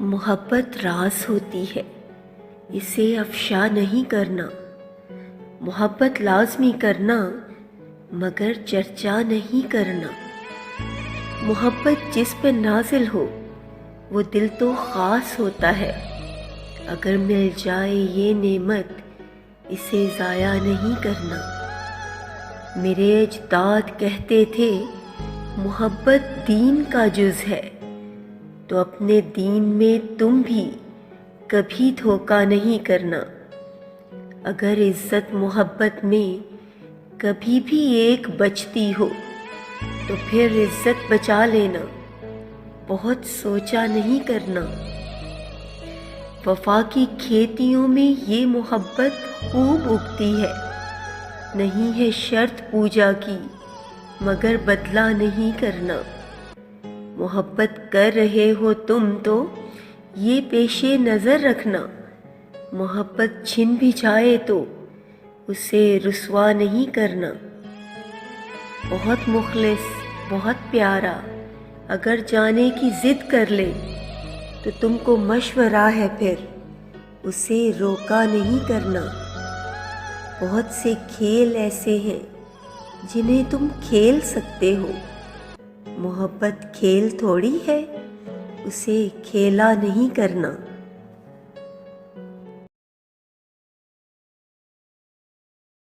محبت راز ہوتی ہے، اسے افشا نہیں کرنا۔ محبت لازمی کرنا مگر چرچا نہیں کرنا۔ محبت جس پہ نازل ہو وہ دل تو خاص ہوتا ہے، اگر مل جائے یہ نعمت اسے ضائع نہیں کرنا۔ میرے اجداد کہتے تھے محبت دین کا جز ہے، تو اپنے دین میں تم بھی کبھی دھوکہ نہیں کرنا۔ اگر عزت محبت میں کبھی بھی ایک بچتی ہو تو پھر عزت بچا لینا، بہت سوچا نہیں کرنا۔ وفا کی کھیتیوں میں یہ محبت خوب اگتی ہے، نہیں ہے شرط پوجا کی مگر بدلہ نہیں کرنا۔ محبت کر رہے ہو تم تو یہ پیش نظر رکھنا، محبت چھن بھی جائے تو اسے رسوا نہیں کرنا۔ بہت مخلص بہت پیارا اگر جانے کی ضد کر لے تو تم کو مشورہ ہے پھر اسے روکا نہیں کرنا۔ بہت سے کھیل ایسے ہیں جنہیں تم کھیل سکتے ہو، محبت کھیل تھوڑی ہے، اسے کھیلا نہیں کرنا۔